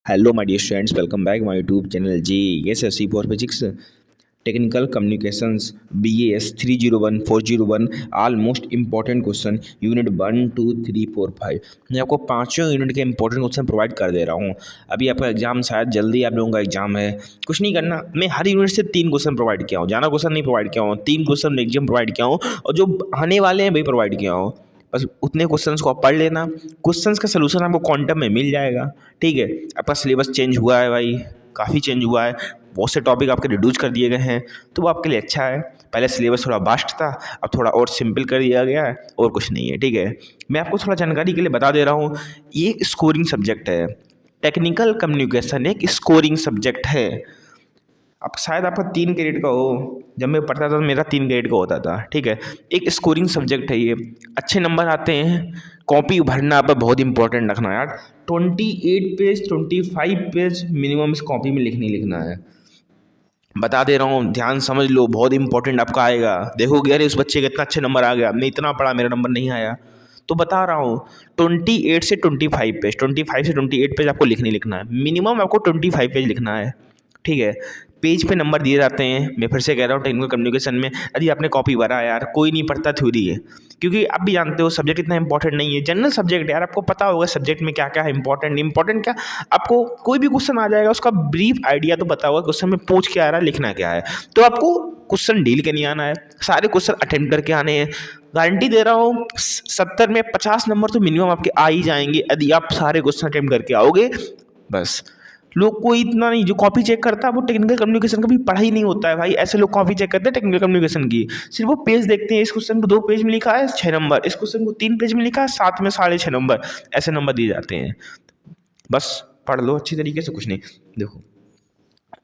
Hello, my dear students. Welcome back my YouTube channel JSSC for Physics. Technical Communications BAS 301 401 all most important question unit 1 2 3 4 5। मैं आपको पांचों unit के important question provide कर दे रहा हूँ। अभी आपका एग्जाम शायद जल्दी आप लोगों का एग्जाम है। कुछ नहीं करना, मैं हर यूनिट से 3 क्वेश्चन प्रोवाइड किया हूँ, ज़्यादा क्वेश्चन नहीं प्रोवाइड किया हूँ, 3 क्वेश्चन मैक्सिमम प्रोवाइड किया हूँ और जो आने वाले हैं वही प्रोवाइड किया हूँ। बस उतने क्वेश्चंस को आप पढ़ लेना, क्वेश्चंस का सलूशन आपको क्वांटम में मिल जाएगा। ठीक है, आपका सिलेबस चेंज हुआ है भाई, काफ़ी चेंज हुआ है, बहुत से टॉपिक आपके रिड्यूस कर दिए गए हैं, तो वो आपके लिए अच्छा है। पहले सिलेबस थोड़ा वास्ट था, अब थोड़ा और सिंपल कर दिया गया है, और कुछ नहीं है। ठीक है, मैं आपको थोड़ा जानकारी के लिए बता दे रहा हूँ, ये एक स्कोरिंग सब्जेक्ट है। टेक्निकल कम्युनिकेशन एक स्कोरिंग सब्जेक्ट है। अब शायद आपका 3 क्रेडिट का हो, जब मैं पढ़ता था तो मेरा 3 क्रेडिट का होता था। ठीक है, एक स्कोरिंग सब्जेक्ट है ये, अच्छे नंबर आते हैं। कॉपी भरना आप बहुत इंपॉर्टेंट रखना यार, 28 पेज 25 पेज मिनिमम इस कॉपी में लिखना है। बता दे रहा हूँ, ध्यान समझ लो, बहुत इंपॉर्टेंट आपका आएगा। देखोगे अरे उस बच्चे का इतना अच्छे नंबर आ गया, मैं इतना पढ़ा मेरा नंबर नहीं आया, तो बता रहा हूँ 28 से 25 पेज, 25 से 28 पेज आपको लिखना है, मिनिमम आपको 25 पेज लिखना है। ठीक है, पेज पे नंबर दिए जाते हैं। मैं फिर से कह रहा हूँ, टेक्निकल कम्युनिकेशन में यदि आपने कॉपी भरा यार, कोई नहीं पढ़ता थ्योरी है, क्योंकि आप भी जानते हो सब्जेक्ट इतना इंपॉर्टेंट नहीं है, जनरल सब्जेक्ट है यार, आपको पता होगा सब्जेक्ट में क्या क्या है इंपॉर्टेंट क्या। आपको कोई भी क्वेश्चन आ जाएगा, उसका ब्रीफ आइडिया तो पता होगा क्वेश्चन में पूछ के आ रहा है, लिखना क्या है। तो आपको क्वेश्चन डील के नहीं आना है, सारे क्वेश्चन अटेम्प्ट करके आने हैं। गारंटी दे रहा हूँ 70 में 50 नंबर तो मिनिमम आपके आ ही जाएंगे यदि आप सारे क्वेश्चन अटेम्प्ट करके आओगे। बस लोग कोई इतना नहीं जो कॉपी चेक करता है, वो टेक्निकल कम्युनिकेशन का भी पढ़ा ही नहीं होता है भाई। ऐसे लोग कॉपी चेक करते हैं टेक्निकल कम्युनिकेशन की, सिर्फ वो पेज देखते हैं, इस क्वेश्चन को 2 पेज में लिखा है 6 नंबर, इस क्वेश्चन को 3 पेज में लिखा है 7 में 6.5 नंबर, ऐसे नंबर दिए जाते हैं। बस पढ़ लो अच्छी तरीके से, कुछ नहीं। देखो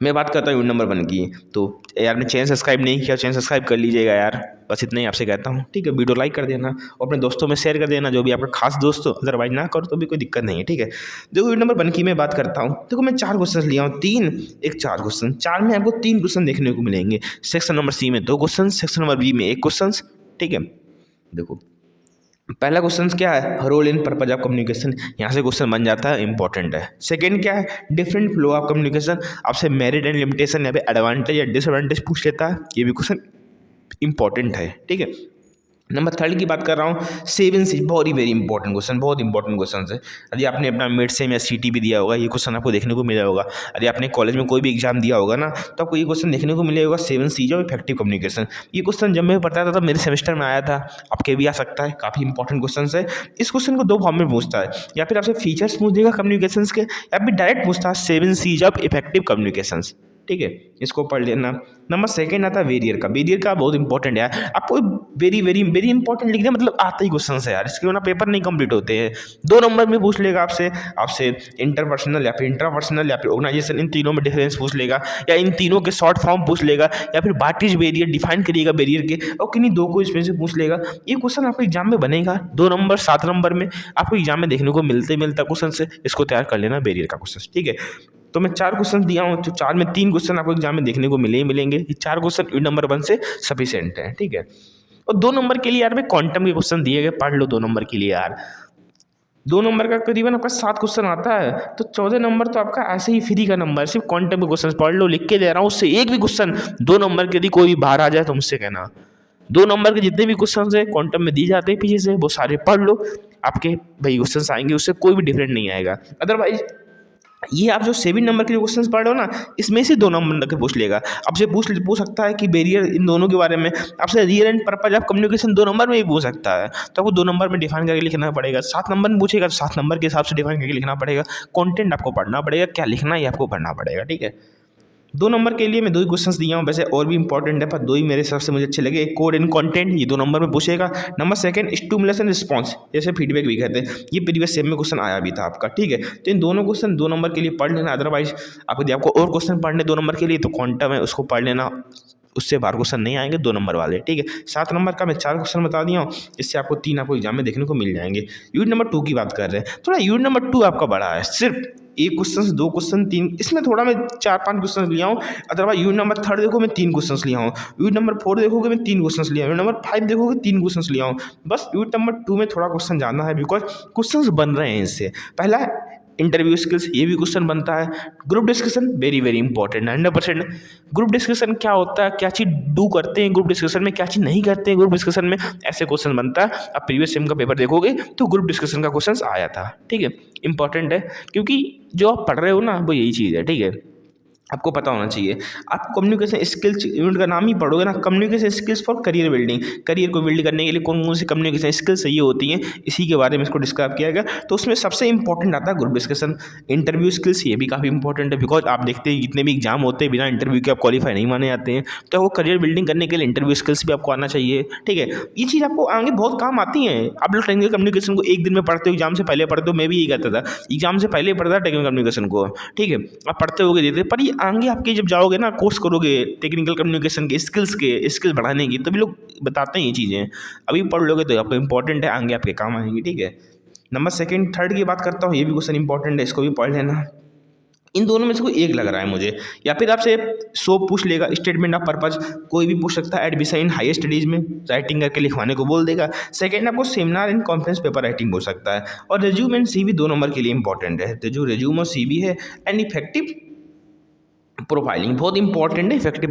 मैं बात करता हूँ यूनिट नंबर 1 की, तो यार ने चैनल सब्सक्राइब नहीं किया, चैनल सब्सक्राइब कर लीजिएगा यार, बस इतना ही आपसे कहता हूँ। ठीक है, वीडियो लाइक कर देना और अपने दोस्तों में शेयर कर देना, जो भी आपका खास दोस्त हो, अदरवाइज ना करो तो भी कोई दिक्कत नहीं है। ठीक है, देखो यूनिट नंबर 1 की मैं बात करता हूँ। देखो मैं 4 क्वेश्चन लिया हूँ, 3 एक 4 क्वेश्चन, 4 में आपको 3 क्वेश्चन देखने को मिलेंगे। सेक्शन नंबर सी में 2 क्वेश्चन, सेक्शन नंबर बी में 1 क्वेश्चन। ठीक है, देखो पहला क्वेश्चन क्या है, role in purpose of communication, यहाँ से क्वेश्चन बन जाता है, इंपॉर्टेंट है। सेकंड क्या है, डिफरेंट फ्लो ऑफ कम्युनिकेशन, आपसे मेरिट एंड लिमिटेशन, यहाँ पे एडवांटेज या डिसएडवांटेज पूछ लेता है, ये भी क्वेश्चन इंपॉर्टेंट है। ठीक है, नंबर 3 की बात कर रहा हूँ, 7 सी, बहुत ही वेरी इंपॉर्टेंट क्वेश्चन, बहुत इंपॉर्टेंट क्वेश्चन है। यदि आपने अपना मिड सेम या सीटी भी दिया होगा, ये क्वेश्चन आपको देखने को मिला होगा। यदि आपने कॉलेज में कोई भी एग्जाम दिया होगा ना, तो आपको ये क्वेश्चन देखने को मिलेगा, 7 सी जो इफेक्टिव कम्युनिकेशन। ये क्वेश्चन जब मैं पढ़ता था तब मेरे सेमेस्टर में आया था, आपके भी आ सकता है, काफ़ी इंपॉर्टेंट क्वेश्चन है। इस क्वेश्चन को 2 फॉर्म में पूछता है, या फिर आपसे फीचर्स पूछ देगा कम्युनिकेशन के, या फिर डायरेक्ट पूछता है 7 सी जब इफेक्टिव कम्युनिकेशन। ठीक है, इसको पढ़ लेना। नंबर 2 आता है वेरियर का, वेरियर का बहुत इंपॉर्टेंट है, आपको वेरी वेरी वेरी इंपॉर्टेंट लिखना, मतलब आता ही क्वेश्चन है यार, इसके बिना पेपर नहीं कंप्लीट होते हैं। 2 नंबर में पूछ लेगा आपसे इंटरपर्सनल या फिर इंट्रापर्सनल या फिर ऑर्गेनाइजेशन, इन तीनों में डिफरेंस पूछ लेगा, या इन तीनों के शॉर्ट फॉर्म पूछ लेगा, या फिर व्हाट इज वेरियर डिफाइन करिएगा वेरियर के, और किन्हीं 2 को इसमें से पूछ लेगा। ये क्वेश्चन आपको एग्जाम में बनेगा, 2 नंबर 7 नंबर में आपको एग्जाम में देखने को मिलता क्वेश्चन से, इसको तैयार कर लेना वेरियर का क्वेश्चन। ठीक है, तो मैं 4 क्वेश्चन दिया हूँ, तो 4 में 3 क्वेश्चन आपको एग्जाम में देखने को मिलेंगे। ये 4 क्वेश्चन यूनिट नंबर 1 से सफिशिएंट है। ठीक है, और 2 नंबर के लिए यार मैं क्वांटम के क्वेश्चन दिए गए, पढ़ लो 2 नंबर के लिए यार। 2 नंबर का करीबन आपका 7 क्वेश्चन आता है, तो 14 नंबर तो आपका ऐसे ही फ्री का नंबर है, सिर्फ क्वांटम के क्वेश्चन पढ़ लो, लिख के दे रहा हूँ। उससे एक भी क्वेश्चन 2 नंबर के यदि कोई भी बाहर आ जाए तो मुझसे कहना। 2 नंबर के जितने भी क्वेश्चन है क्वांटम में दिए जाते हैं पीछे से, वो सारे पढ़ लो, आपके भाई क्वेश्चन आएंगे, उससे कोई भी डिफरेंट नहीं आएगा। अदरवाइज ये आप जो 7 नंबर के जो क्वेश्चंस पढ़ रहे हो ना, इसमें से 2 नंबर के पूछ लेगा, आपसे पूछ सकता है कि बैरियर इन दोनों के बारे में, आपसे real and purpose of communication 2 number में भी पूछ सकता है, तो आपको 2 नंबर में डिफाइन करके लिखना पड़ेगा। 7 नंबर में पूछेगा तो 7 नंबर के हिसाब से डिफाइन करके लिखना पड़ेगा। कंटेंट आपको पढ़ना पड़ेगा, क्या लिखना है आपको पढ़ना पड़ेगा। ठीक है, 2 नंबर के लिए मैं 2 ही क्वेश्चंस दिया हूँ, वैसे और भी इंपॉर्टेंट है पर 2 ही मेरे हिसाब से मुझे अच्छे लगे। एक कोड एंड कंटेंट, ये 2 नंबर में पूछेगा। नंबर 2 स्टिमुलेशन रिस्पॉन्स, जैसे फीडबैक भी कहते हैं, ये प्रीवियस सेम में क्वेश्चन आया भी था आपका। ठीक है, तो इन दोनों क्वेश्चन 2 नंबर के लिए पढ़ लेना। अदरवाइज आपको और क्वेश्चन पढ़ने 2 नंबर के लिए, तो क्वांटम है उसको पढ़ लेना, उससे बाहर क्वेश्चन नहीं आएंगे 2 नंबर वाले। ठीक है, 7 नंबर का मैं 4 क्वेश्चन बता दिया हूँ, इससे आपको 3 आपको एग्जाम में देखने को मिल जाएंगे। यूनिट नंबर 2 की बात कर रहे हैं, थोड़ा यूनिट नंबर 2 आपका बड़ा है, सिर्फ 1 क्वेश्चन 2 क्वेश्चन 3, इसमें थोड़ा मैं 4-5 क्वेश्चन लिया हूँ। अदरवाइज यूनिट नंबर 3 देखो मैं 3 क्वेश्चन लिया हूँ, यूनिट नंबर 4 देखोगे मैं 3 क्वेश्चन लिया हूँ, यूनिट नंबर 5 देखोगे 3 क्वेश्चन लिया हूँ। बस यूनिट नंबर 2 में थोड़ा क्वेश्चन जानना है, बिकॉज क्वेश्चन बन रहे हैं इससे। पहला इंटरव्यू स्किल्स, ये भी क्वेश्चन बनता है। Group discussion very very important 100%। Group discussion क्या होता है, क्या चीज़ डू करते हैं ग्रुप डिस्कशन में, क्या चीज़ नहीं करते हैं ग्रुप डिस्कशन में, ऐसे क्वेश्चन बनता है। आप प्रीवियस सेम का पेपर देखोगे तो ग्रुप डिस्कशन का क्वेश्चन आया था, ठीक है। इंपॉर्टेंट है क्योंकि जो आप पढ़ रहे हो ना वो यही चीज़ है, ठीक है, आपको पता होना चाहिए। आप कम्युनिकेशन स्किल्स यूनिट का नाम ही पढ़ोगे ना, communication skills for career building, career को बिल्ड करने के लिए कौन कौन सी कम्युनिकेशन स्किल्स चाहिए होती हैं, इसी के बारे में इसको डिस्क्राइब किया गया। तो उसमें सबसे इंपॉर्टेंट आता है ग्रुप डिस्कशन। इंटरव्यू स्किल्स ये भी काफ़ी इंपॉर्टेंट है, बिकॉज आप देखते हैं जितने भी एग्जाम होते हैं बिना इंटरव्यू के आप क्वालिफाई नहीं माने जाते हैं। तो वो करियर बिल्डिंग करने के लिए इंटरव्यू स्किल्स भी आपको आना चाहिए, ठीक है। ये चीज़ आपको आगे बहुत काम आती है। आप लोग टेक्निकल कम्युनिकेशन को एक दिन में पढ़ते हो, एग्जाम से पहले पढ़ते हो, मैं भी यही करता था, एग्जाम से पहले पढ़ता था टेक्निकल कम्युनिकेशन को, ठीक है। आप पढ़ते होगे देते, पर ये आगे आपके जब जाओगे ना, कोर्स करोगे टेक्निकल कम्युनिकेशन के स्किल्स बढ़ाने की, तभी लोग बताते हैं ये चीज़ें। अभी पढ़ लोगे तो आपको इंपॉर्टेंट है, आगे आपके काम आएंगी, ठीक है। नंबर सेकंड थर्ड की बात करता हूँ, ये भी क्वेश्चन इंपॉर्टेंट है, इसको भी पढ़ लेना। इन दोनों में से कोई एक लग रहा है मुझे, या फिर आपसे सो पूछ लेगा, स्टेटमेंट ऑफ पर्पज कोई भी पूछ सकता है, एडमिशन इन हायर स्टडीज़ में राइटिंग करके लिखवाने को बोल देगा। सेकंड आपको seminar in conference paper writing बोल सकता है। और रिज्यूम एंड सीवी 2 नंबर के लिए इंपॉर्टेंट है। तो जो रिज्यूम और सीवी है एंड इफेक्टिव प्रोफाइलिंग बहुत इंपॉर्टेंट है। इफेक्टिव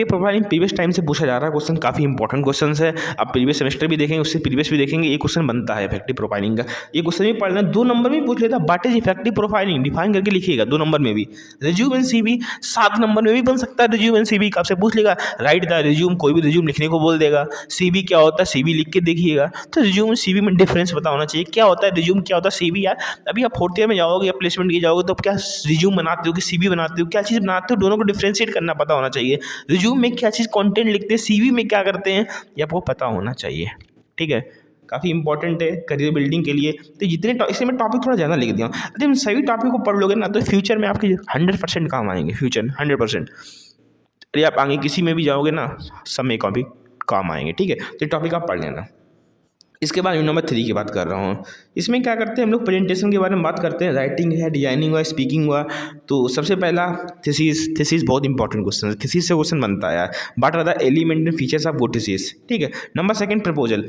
प्रोफाइलिंग प्रीवियस टाइम से पूछा जा रहा है क्वेश्चन, काफ़ी इंपॉर्टेंट क्वेश्चन है। आप प्रीवियस सेमेस्टर भी देखेंगे, उससे प्रीवियस भी देखेंगे, ये क्वेश्चन बनता है इफेक्टिव प्रोफाइलिंग का। ये क्वेश्चन भी पढ़ना 2 नंबर में पूछ लेता है, what is effective profiling, define करके लिखिएगा 2 नंबर में भी। रिज्यूम एंड सीवी 7 नंबर में भी बन सकता है। रिज्यूम एंड सीवी आपसे पूछ लेगा, राइट द रिज्यूम, कोई भी रिज्यूम लिखने को बोल देगा। सीवी क्या होता है, सीवी लिख के देखिएगा। तो रिज्यूम और सीवी में डिफरेंस पता होना चाहिए, क्या होता है रिज्यूम, क्या होता है सीवी। यार अभी आप 4th ईयर में जाओगे या प्लेसमेंट के जाओगे तो आप क्या रिज्यूम बनाते हो कि सीवी बनाते हो, क्या चीज़ बनाते हो, दोनों को डिफरेंशिएट करना पता होना चाहिए। रिज्यूम में क्या चीज़ कंटेंट लिखते हैं, सीवी में क्या करते हैं, ये आपको पता होना चाहिए, ठीक है। काफ़ी इंपॉर्टेंट है करियर बिल्डिंग के लिए। तो जितने इसलिए मैं टॉपिक थोड़ा ज़्यादा लिख दिया हूँ। यदि हम सभी टॉपिक को पढ़ लोगे ना तो फ्यूचर में आपके 100% काम आएंगे, फ्यूचर 100%। अरे आप आगे किसी में भी जाओगे ना, सब में कॉपी काम आएंगे, ठीक है। तो टॉपिक आप पढ़ लेना। इसके बाद नंबर 3 की बात कर रहा हूँ। इसमें क्या करते हैं हम लोग, प्रेजेंटेशन के बारे में बात करते हैं। राइटिंग है, डिजाइनिंग हुआ, स्पीकिंग हुआ। तो सबसे पहला थीसिस बहुत इंपॉर्टेंट क्वेश्चन है। थीसिस से क्वेश्चन बनता है यार, what are the element and features of good thesis, ठीक है। नंबर सेकंड प्रपोजल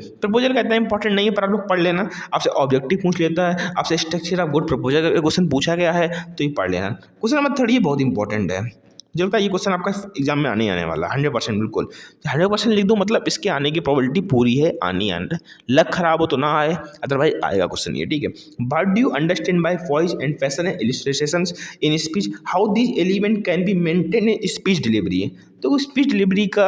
का इतना इंपॉर्टेंट नहीं है, पर आप लोग पढ़ लेना। आपसे ऑब्जेक्टिव पूछ लेता है, आपसे स्ट्रक्चर ऑफ गुड प्रपोजल का क्वेश्चन पूछा गया है तो ये पढ़ लेना। क्वेश्चन नंबर 3 ये बहुत इंपॉर्टेंट है, जो लगता है ये क्वेश्चन आपका एग्जाम में आने वाला 100%, बिल्कुल 100% लिख दो, मतलब इसके आने की प्रोबेबिलिटी पूरी है, आनी है। लक खराब हो तो ना आए, अदरवाइज आएगा क्वेश्चन ये, ठीक है। What do you understand by voice and fashion and illustrations in speech, how these element can be maintain in speech delivery. तो स्पीच डिलीवरी का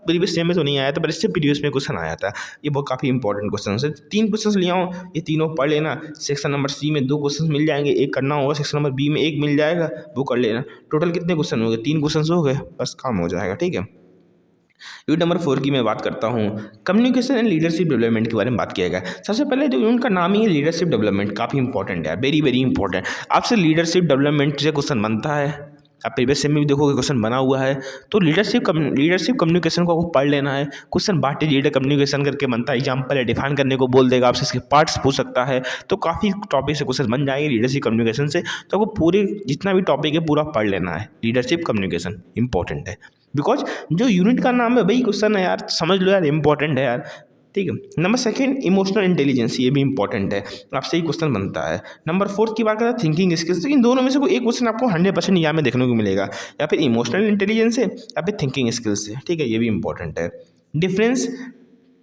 प्रीवियस सेम में तो नहीं आया था, पर इससे प्रीवियस में क्वेश्चन आया था। ये बहुत काफ़ी इंपॉर्टेंट क्वेश्चन है। 3 क्वेश्चन लिया हूँ, ये तीनों पढ़ लेना। सेक्शन नंबर सी में 2 क्वेश्चन मिल जाएंगे, एक करना होगा। सेक्शन नंबर बी में 1 मिल जाएगा, वो कर लेना। टोटल कितने क्वेश्चन हो गए, 3 क्वेश्चन हो गए, बस काम हो जाएगा, ठीक है। यूनिट नंबर 4 की मैं बात करता हूँ, कम्युनिकेशन एंड लीडरशिप डेवलपमेंट के बारे में बात किया गया। सबसे पहले जो यूनिट का नाम ही है लीडरशिप डेवलपमेंट, काफ़ी इंपॉर्टेंट है, वेरी वेरी इंपॉर्टेंट। आपसे लीडरशिप डेवलपमेंट से क्वेश्चन बनता है, आप प्रीवियस सेम में भी देखोगे क्वेश्चन बना हुआ है। तो लीडरशिप कम्युनिकेशन को आपको पढ़ लेना है। क्वेश्चन बाटे लीडर कम्युनिकेशन करके बनता है, एग्जाम्पल है, डिफाइन करने को बोल देगा, आपसे इसके पार्ट्स पूछ सकता है। तो काफ़ी टॉपिक से क्वेश्चन बन जाएंगे लीडरशिप कम्युनिकेशन से। तो आपको पूरे जितना भी टॉपिक है पूरा पढ़ लेना है। लीडरशिप कम्युनिकेशन इंपॉर्टेंट है, बिकॉज जो यूनिट का नाम है वही क्वेश्चन है यार, समझ लो यार, इंपॉर्टेंट है यार, ठीक है। नंबर सेकंड इमोशनल इंटेलिजेंस, ये भी इंपॉर्टेंट है, आपसे ही क्वेश्चन बनता है। नंबर 4 की बात करें थिंकिंग स्किल्स, तो इन दोनों में से कोई एक क्वेश्चन आपको 100% यहाँ में देखने को मिलेगा, या फिर इमोशनल इंटेलिजेंस है या फिर थिंकिंग स्किल्स है, ठीक है, ये भी इंपॉर्टेंट है। डिफरेंस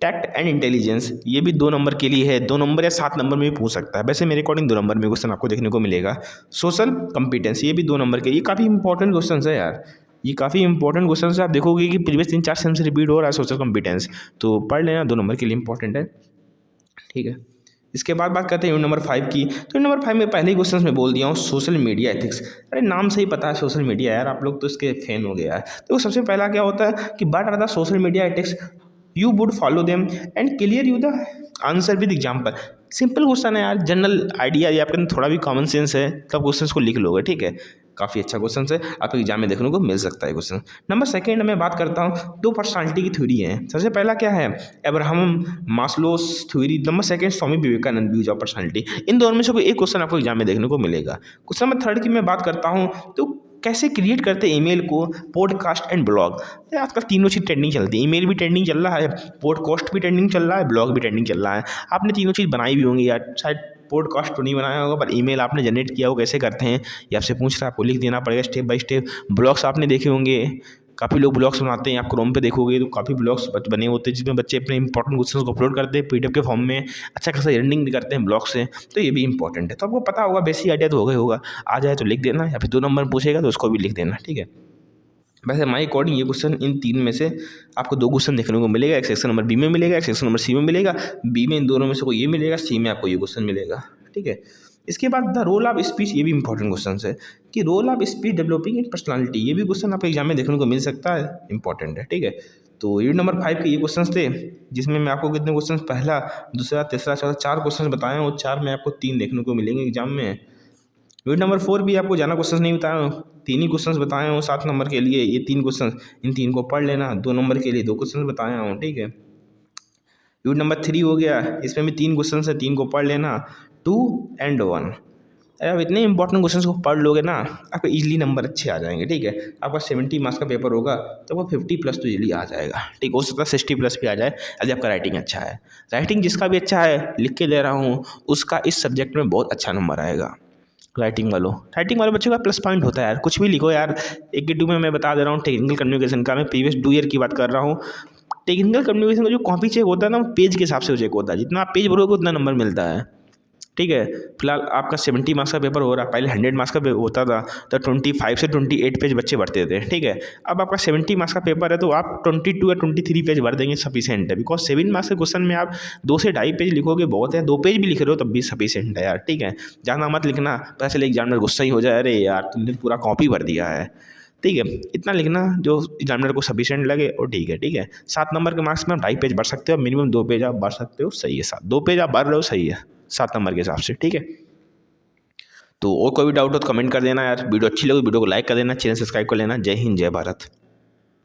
टैक्ट एंड इंटेलिजेंस, ये भी 2 नंबर के लिए है, 2 नंबर या 7 नंबर में भी पूछ सकता है। वैसे मेरे अकॉर्डिंग 2 नंबर में क्वेश्चन आपको देखने को मिलेगा। सोशल कॉम्पिटेंस, ये भी 2 नंबर के, ये काफ़ी इंपॉर्टेंट क्वेश्चन है यार, ये काफ़ी इंपॉर्टेंट क्वेश्चन है। आप देखोगे कि प्रीवियस 3-4 सेम से रिपीट हो रहा है सोशल कॉम्पिटेंस, तो पढ़ लेना, 2 नंबर के लिए इंपॉर्टेंट है, ठीक है। इसके बाद बात करते हैं यूनिट नंबर 5 की। तो यूनिट नंबर 5 में पहले ही क्वेश्चन में बोल दिया हूँ, सोशल मीडिया एथिक्स। अरे नाम से ही पता है सोशल मीडिया, यार आप लोग तो इसके फैन हो गए यार। तो सबसे पहला क्या होता है कि what are the social media ethics, you would follow them and clear you the answer with example. Simple question है यार, जनरल आइडिया या आपके अंदर थोड़ा भी कॉमन सेंस है तब क्वेश्चन को लिख लोगे, ठीक है। काफ़ी अच्छा क्वेश्चन है, आपको एग्जाम में देखने को मिल सकता है क्वेश्चन। नंबर सेकंड मैं बात करता हूँ, 2 पर्सनालिटी की थ्योरी है। सबसे पहला क्या है, Abraham Maslow's theory. Number second Swami Vivekananda views of personality. इन दोनों में से कोई एक क्वेश्चन आपको एग्जाम में देखने को मिलेगा। क्वेश्चन नंबर 3 की मैं बात करता हूँ, तो कैसे क्रिएट करते हैं ईमेल को, पॉडकास्ट एंड ब्लॉग। आजकल तीनों चीज़ ट्रेंडिंग चलती है, ईमेल भी ट्रेंडिंग चल रहा है, पॉडकास्ट भी ट्रेंडिंग चल रहा है, ब्लॉग भी ट्रेंडिंग चल रहा है। आपने तीनों चीज़ बनाई भी होंगी यार, शायद पॉडकास्ट तो नहीं बनाया होगा, पर ईमेल आपने जनरेट किया हो, कैसे करते हैं ये आपसे पूछ रहा है, आपको लिख देना पड़ेगा स्टेप बाय स्टेप। ब्लॉग्स आपने देखे होंगे, काफ़ी लोग ब्लॉग्स बनाते हैं, आप क्रोम पे देखोगे तो काफ़ी ब्लॉग्स बने होते हैं जिसमें बच्चे अपने इंपॉर्टेंट क्वेश्चंस को अपलोड करते हैं पीडीएफ के फॉर्म में, अच्छा खासा अर्निंग भी करते हैं ब्लॉग से, तो ये भी इंपॉर्टेंट है। तो आपको पता होगा, बेसिक आइडिया तो हो गया होगा, आ जाए तो लिख देना, या फिर 2 नंबर पूछेगा तो उसको भी लिख देना, ठीक है। वैसे माई अकॉर्डिंग ये क्वेश्चन इन 3 में से आपको 2 क्वेश्चन देखने को मिलेगा, एक सेक्शन नंबर बी में मिलेगा, एक सेक्शन नंबर सी में मिलेगा। बी में इन दोनों में से कोई ये मिलेगा, सी में आपको ये क्वेश्चन मिलेगा, ठीक है। इसके बाद द रोल ऑफ स्पीच, ये भी इंपॉर्टेंट क्वेश्चन है कि role of speech developing in personality, ये भी क्वेश्चन आपको एग्जाम में देखने को मिल सकता है, इंपॉर्टेंट है, ठीक है। तो यूनिट नंबर 5 के ये क्वेश्चन थे, जिसमें मैं आपको कितने क्वेश्चन, पहला, दूसरा, तीसरा, चौथा, 4 क्वेश्चन बताए हैं, और 4 में आपको 3 देखने को मिलेंगे एग्जाम में। यूनिट नंबर 4 भी आपको ज़्यादा क्वेश्चन नहीं बताया हूँ, 3 ही क्वेश्चन बताए हूँ 7 नंबर के लिए, ये 3 क्वेश्चन, इन 3 को पढ़ लेना। 2 नंबर के लिए 2 क्वेश्चन बताया हूँ, ठीक है। यूनिट नंबर 3 हो गया, इसमें भी 3 क्वेश्चन है, 3 को पढ़ लेना, 2 and 1। अरे आप इतने इंपॉर्टेंट क्वेश्चन को पढ़ लोगे ना, आपको इजीली नंबर अच्छे आ जाएंगे, ठीक है। आपका 70 मार्क्स का पेपर होगा तो आपको 50+ तो इजीली आ जाएगा, ठीक, हो सकता है 60+ भी आ जाए यदि आपका राइटिंग अच्छा है। राइटिंग जिसका भी अच्छा है, लिख के ले रहा हूँ, उसका इस सब्जेक्ट में बहुत अच्छा नंबर आएगा। राइटिंग वाले बच्चों का प्लस पॉइंट होता है यार, कुछ भी लिखो यार। 1 में मैं बता दे रहा हूँ टेक्निकल कम्युनिकेशन का, मैं प्रीवियस 2 ईयर की बात कर रहा हूँ। टेक्निकल कम्युनिकेशन का जो कॉपी चेक होता है ना, वो पेज के हिसाब से चेक होता है, जितना आप पेज भरोगे उतना नंबर मिलता है, ठीक है। फिलहाल आपका 70 मार्क्स का पेपर हो रहा है, पहले 100 मार्क्स का होता था, तो 25 से 28 पेज बच्चे भरते थे, ठीक है। अब आपका 70 मार्क्स का पेपर है तो आप 22 या 23 पेज भर देंगे, सफिशिएंट है। बिकॉज 7 मार्क्स के क्वेश्चन में आप 2 से 2.5 पेज लिखोगे बहुत है, 2 पेज भी लिख रहे हो तब भी सफिशिएंट है यार, ठीक है। ज़्यादा मत लिखना, पता चले एग्जामिनर गुस्सा ही हो जाए, अरे यार तुमने पूरा कॉपी भर दिया है, ठीक है। इतना लिखना जो एग्जामिनर को सफिशिएंट लगे और ठीक है, ठीक है। 7 नंबर के मार्क्स में आप 2.5 पेज भर सकते हो, मिनिमम 2 पेज आप भर सकते हो, सही है। 2 पेज आप भर रहे हो, सही है 7 नंबर के हिसाब से, ठीक है। तो और कोई भी डाउट हो तो कमेंट कर देना यार। वीडियो अच्छी लगी वीडियो को लाइक कर देना, चैनल सब्सक्राइब कर लेना। जय हिंद, जय भारत।